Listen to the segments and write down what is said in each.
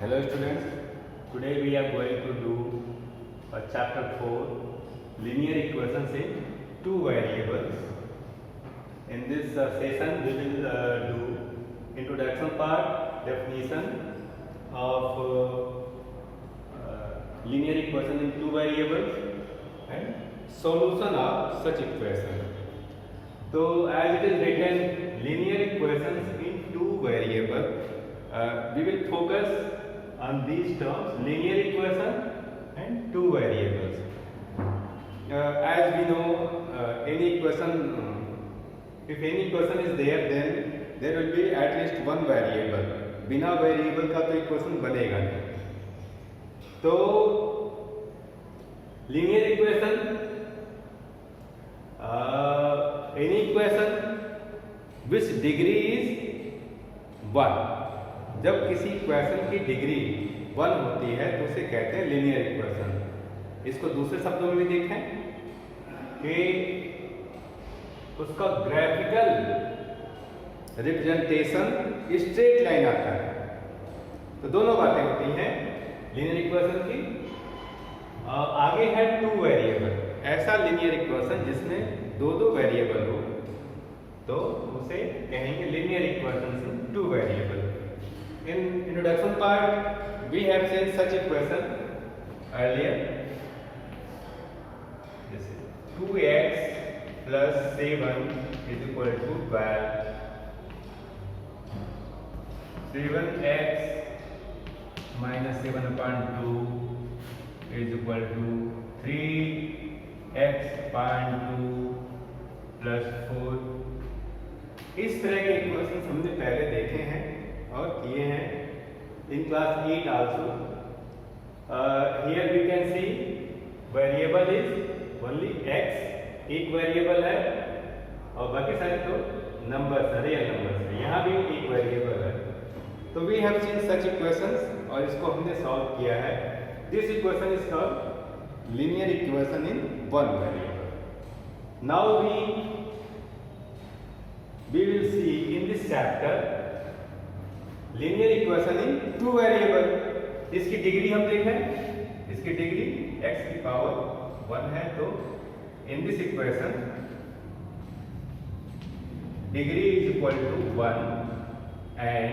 Hello students, today we are going to do chapter 4 linear equations in two variables. In this session we will do introduction part, definition of linear equation in two variables and solution of such equation. So as it is written linear equations in two variables, we will focus on these terms linear equation and two variables. As we know, any equation, if any equation is there, then there will be at least one variable. बिना variable का तो equation बनेगा नहीं. तो linear equation, any equation which degree is 1. जब किसी equation की degree 1 होती है तो उसे कहते हैं लीनियर इक्वेशन. इसको दूसरे शब्दों में भी देखें कि उसका ग्राफिकल रिप्रेजेंटेशन स्ट्रेट लाइन आता है. तो दोनों बातें होती हैं लीनियर इक्वेशन की. आगे है टू वेरिएबल. ऐसा लीनियर इक्वेशन जिसमें दो वेरिएबल हो तो उसे कहेंगे linear equation in two variable. In introduction part, we have seen such equation earlier. This is 2x plus 7 is equal to 12. 7x minus 7 upon 2 is equal to 3x upon 2 plus 4. इस तरह के equation हमने पहले देखे हैं और किए हैं in class 8 also. Here we can see variable is only x, एक वेरिएबल है और बाकी सारे तो नंबर्स, रियल नंबर्स है. यहाँ भी एक वेरिएबल है. तो we have seen such equations और इसको हमने सॉल्व किया है. This equation is called linear equation in one variable. Now we will see in this chapter linear equation in two variable. इसकी डिग्री हम देखें, इसकी डिग्री x की पावर 1 है. तो in this equation degree is equal to 1 and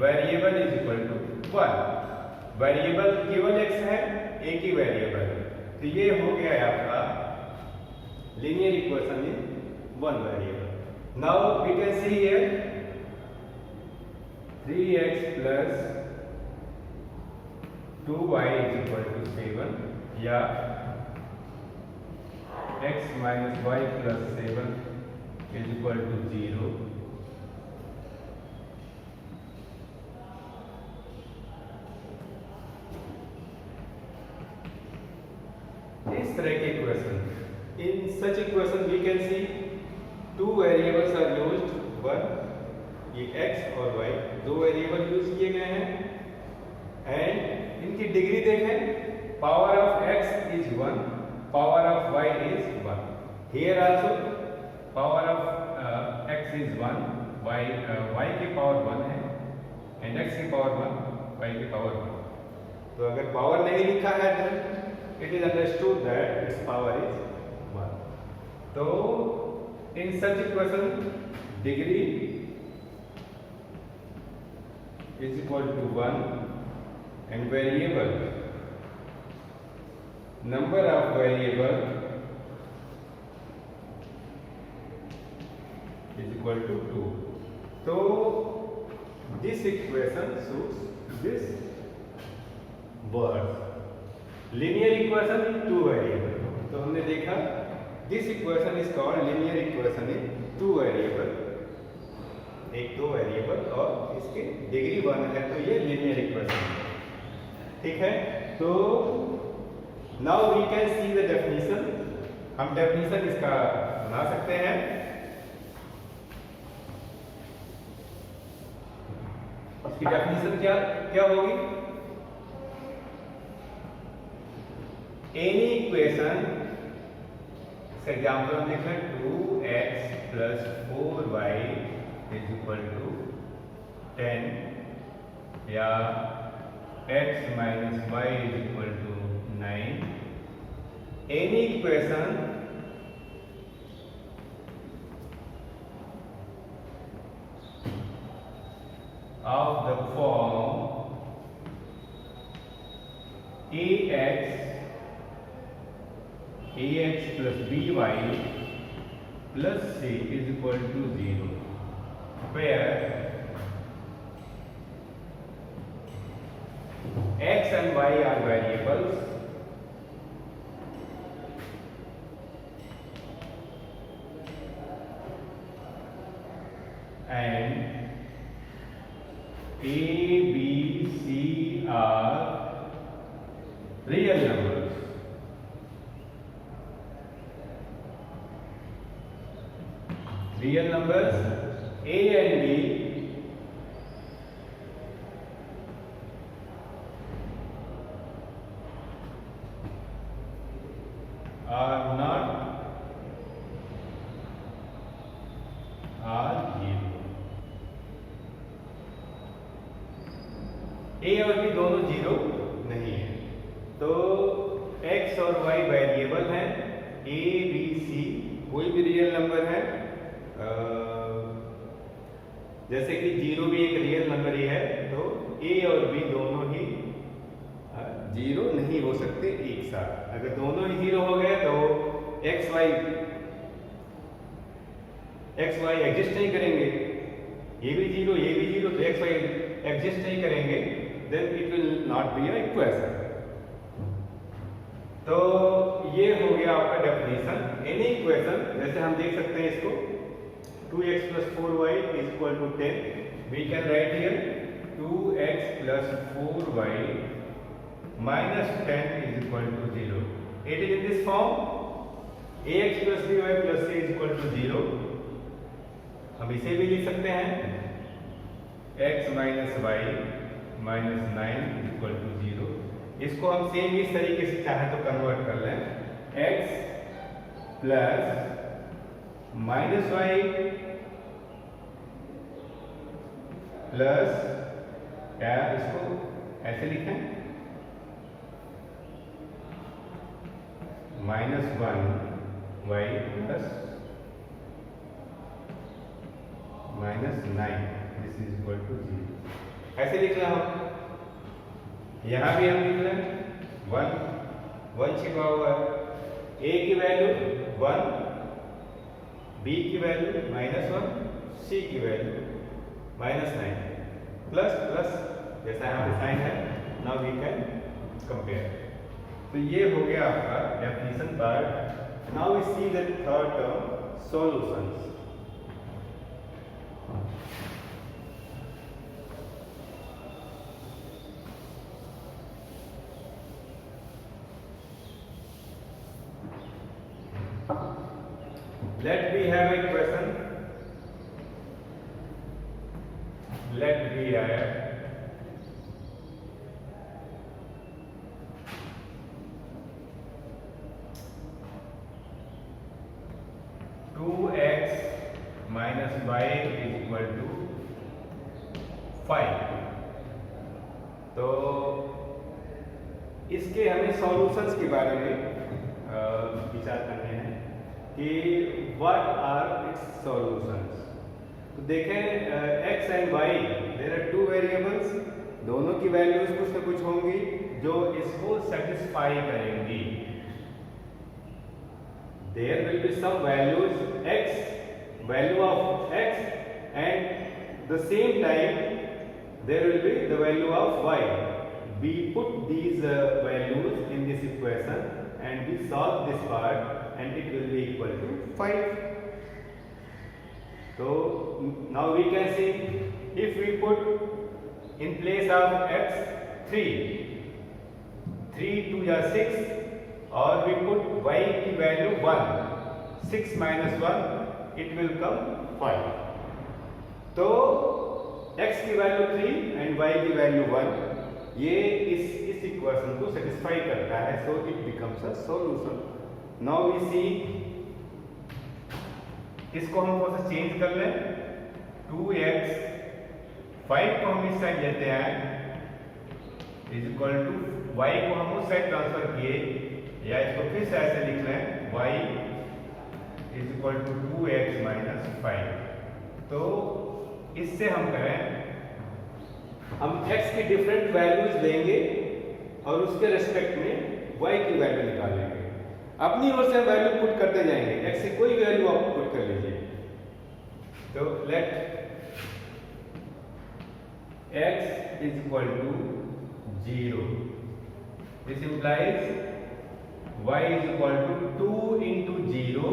variable is equal to 1. Variable केवल x है, एक ही वेरिएबल. तो ये हो गया है आपका linear equation in one variable. Now we can see here 3x plus 2y is equal to 7 या x minus y plus 7 is equal to 0. इस तरह के equation, in such equation we can see two variables are used. One, ये x और y दो variable use किए गए हैं एंड इनकी डिग्री देखें. Power of x is 1, power of y is 1. Here also power of x is 1, y की power 1 है एंड x की पावर 1, y की पावर 1. तो अगर पावर नहीं लिखा है तो it is understood that it's power is 1. तो in such equation degree is equal to 1 and variable number of variable is equal to 2. So this equation shows this word linear equation in two variable. तो हमने देखा This equation is called linear equation in two variable. एक दो variable और इसकी degree 1 है तो ये linear equation है. ठीक है. तो now we can see the definition. हम definition इसका बना सकते हैं. इसकी definition क्या होगी? Any equation, एग्जाम्पल हम देख रहे हैं 2x plus 4y is equal to 10 या x minus y is equal to 9, any equation of the form ax plus by plus c is equal to 0, where x and y are variables and A, B, C are real numbers. Real numbers A and B are not zero. ए और B दोनों zero नहीं है, तो x और y variable हैं, a, b, c कोई भी real number है, जैसे कि जीरो भी एक रियल नंबर ही है, तो a और b दोनों ही जीरो नहीं हो सकते एक साथ। अगर दोनों ही जीरो हो गए तो x y एग्जिस्ट नहीं करेंगे, ये भी जीरो तो x y एग्जिस्ट नहीं करेंगे, then it will not be a equation। तो ये हो गया आपका डेफिनेशन। एनी इक्वेशन, जैसे हम देख सकते हैं इसको 2x plus 4y is equal to 10, we can write here 2x plus 4y minus 10 is equal to 0. It is in this form, ax plus by plus c is equal to 0। हम इसे भी लिख सकते हैं x minus y minus 9 is equal to 0। इसको हम same इस तरीके से चाहे तो कन्वर्ट कर लें, x plus minus y plus क्या, इसको ऐसे लिखें -1 y plus -9 this is equal to 0। ऐसे लिख लें हम, यहां भी हम लिख लें 1 छिपा हुआ है, a की वैल्यू 1, b की वैल्यू -1, c की वैल्यू -9 प्लस प्लस जैसा यहाँ पे साइन है। Now we can compare. तो ये हो गया आपका definition part. Now we see the third term, solutions. Let we have a question. Let we have 2x minus y is equal to 5। तो इसके हमें सॉल्यूशंस के बारे में विचार करने हैं कि what are its solutions। तो देखें x and y there are two variables, दोनों की वैल्यूज कुछ ना कुछ होंगी जो इसको सेटिस्फाई करेंगी। There will be some values x, value of x, and the same time there will be the value of y। We put these values in this equation and we solve this part and it will be equal to 5। So now we can see if we put in place of x 3 2 या 6 और we put y की value 1, 6 minus 1 it will come 5। तो x की value 3 and y की value 1 ये इस equation को satisfy करता है, so it becomes a solution. Now we see, इसको हम थोड़ा सा चेंज कर लें 2x 5 को हम इस साइड लेते हैं इज इक्वल टू y को हम उस साइड ट्रांसफर किए, या इसको फिर से ऐसे लिख लें y is equal to 2x minus 5। तो इससे हम करें, हम x की डिफरेंट वैल्यूज लेंगे और उसके रेस्पेक्ट में y की वैल्यू निकालेंगे। अपनी ओर से वैल्यू पुट करते जाएंगे, x की कोई वैल्यू आप पुट कर लीजिए। तो let x is equal to 0, this implies y is equal to 2 into 0,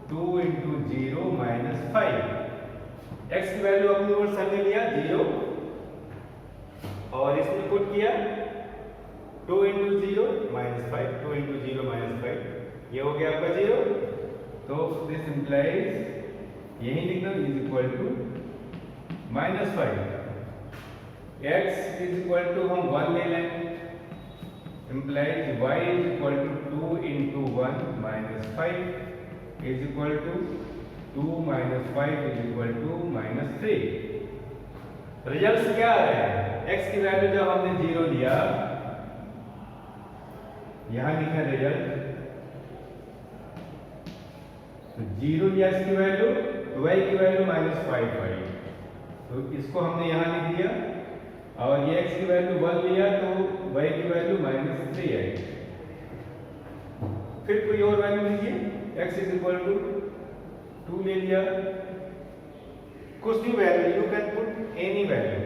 2 into 0 minus 5। x की वैल्यू अपनी ओर से हमने लिया 0 और इसमें पुट किया 2 इंटू 0 माइनस 5, 2 इंटू 0 माइनस 5, ये हो गया आपका 0। तो दिस इंप्लाइज यही लिखना is equal to minus 5। x is equal to हम 1 ले लें, implies y is equal to 2 into 1 minus 5 is equal to 2 minus 5 is equal to minus 3। Result क्या आ रहा है? x की वैल्यू जब हमने 0 लिया, यहां लिखा रिजल्ट, तो 0 लिया इसकी वैल्यू, तो y की वैल्यू माइनस 5 आई, तो इसको हमने यहां लिख दिया। और ये x की वैल्यू 1 लिया तो y की वैल्यू माइनस 3 आई। फिर कोई और वैल्यू लीजिए, x इज इक्वल टू 2 ले लिया, कुछ भी value, you can put any value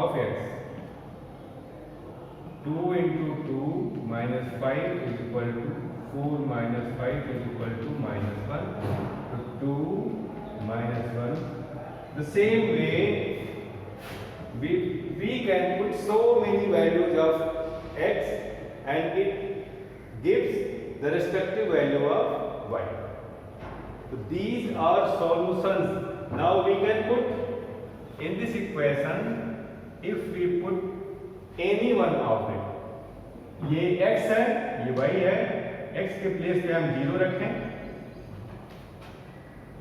of x। 2 into 2 minus 5 is equal to 4 minus 5 is equal to minus 1, तो 2 minus 1। The same way we can put so many values of x and it gives the respective value of y. So these are solutions. Now we can put in this equation, if we put any one of it, ये x है, ये y है, x के place पे हम 0 रखें,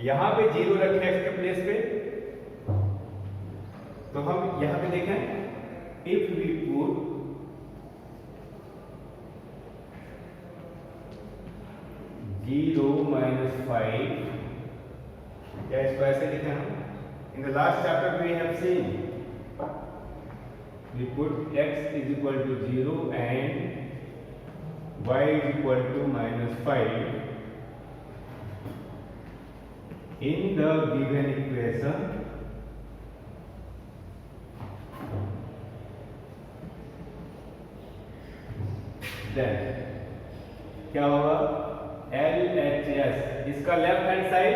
यहां पे 0 रखें x के प्लेस पे, तो हम यहां पे देखें, इफ वी पुट 0 माइनस 5, या इसको ऐसे लिखें हम, in the last chapter we have seen we put x is equal to 0 and y is equal to minus 5 in the given equation. क्या होगा? LHS, इसका left hand side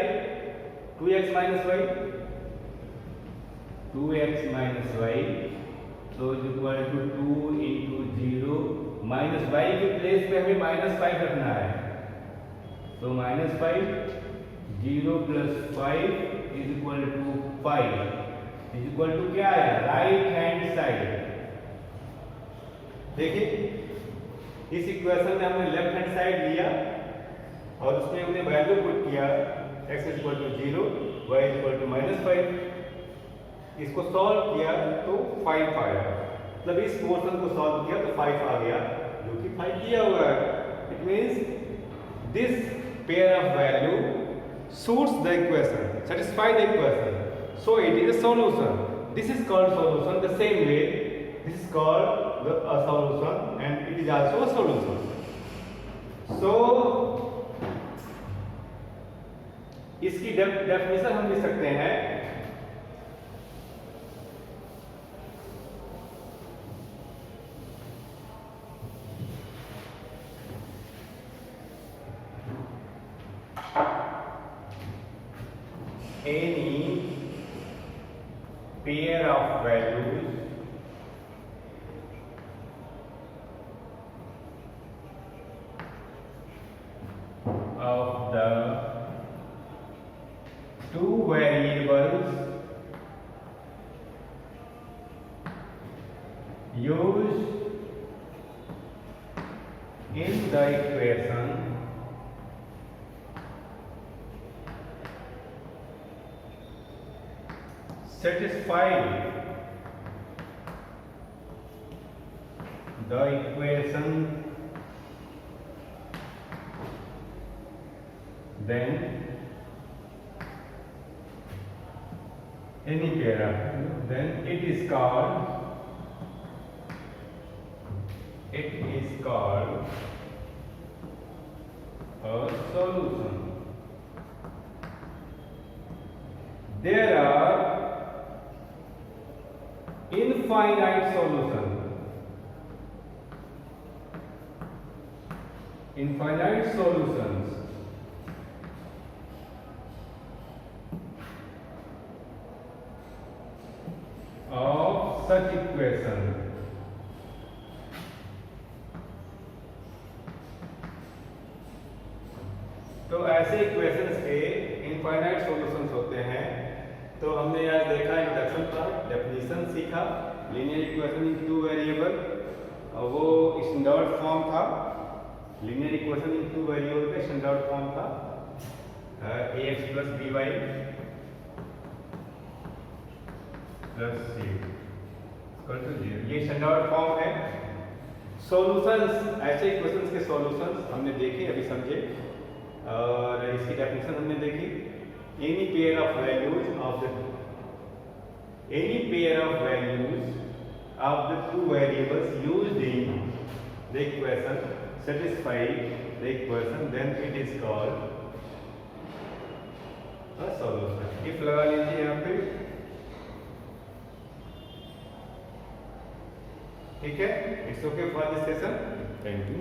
2x minus Y, 2x minus Y, तो is equal to 2 into 0 minus Y के place पे हमें minus 5 रखना है, तो minus 5, 0 plus 5 is equal to 5 is equal to क्या है? Right hand side. देखिए इस इक्वेशन में हमने लेफ्ट हैंड साइड लिया और उसमें हमने वैल्यू पुट किया, x is equal to 0, y is equal to minus 5। इसको सॉल्व किया तो 5 आया, मतलब इस पोर्शन को सॉल्व किया तो 5 आ गया, जो कि 5 दिया हुआ है। It means this pair of value suits the equation, satisfy the equation, so it is a solution. This is called solution. The same way this is called a solution and it is also a solution. So इसकी definition हम लिख सकते हैं, any pair of values of the two variables used in the equation satisfy the equation, then any pair, then it is called a solution. There are infinite solutions. Infinite solutions of such equation. तो ऐसे equations के infinite solutions होते हैं। तो हमने आज देखा introduction का, डेफिनेशन सीखा, linear equation in two variable, वो स्टैंडर्ड फॉर्म था। Linear equation in two variable का स्टैंडर्ड फॉर्म था ax plus by plus c equal to 0। ये स्टैंडर्ड फॉर्म है। सॉल्यूशंस, ऐसे इक्वेशंस के सॉल्यूशंस हमने देखे, अभी समझे, और इसकी डेफिनेशन हमने देखी। Any pair of values of the two variables used in the equation satisfy the equation, then it is called a solution. if लगा लीजिए यहाँ पे, ठीक है। It's okay for this session, thank you.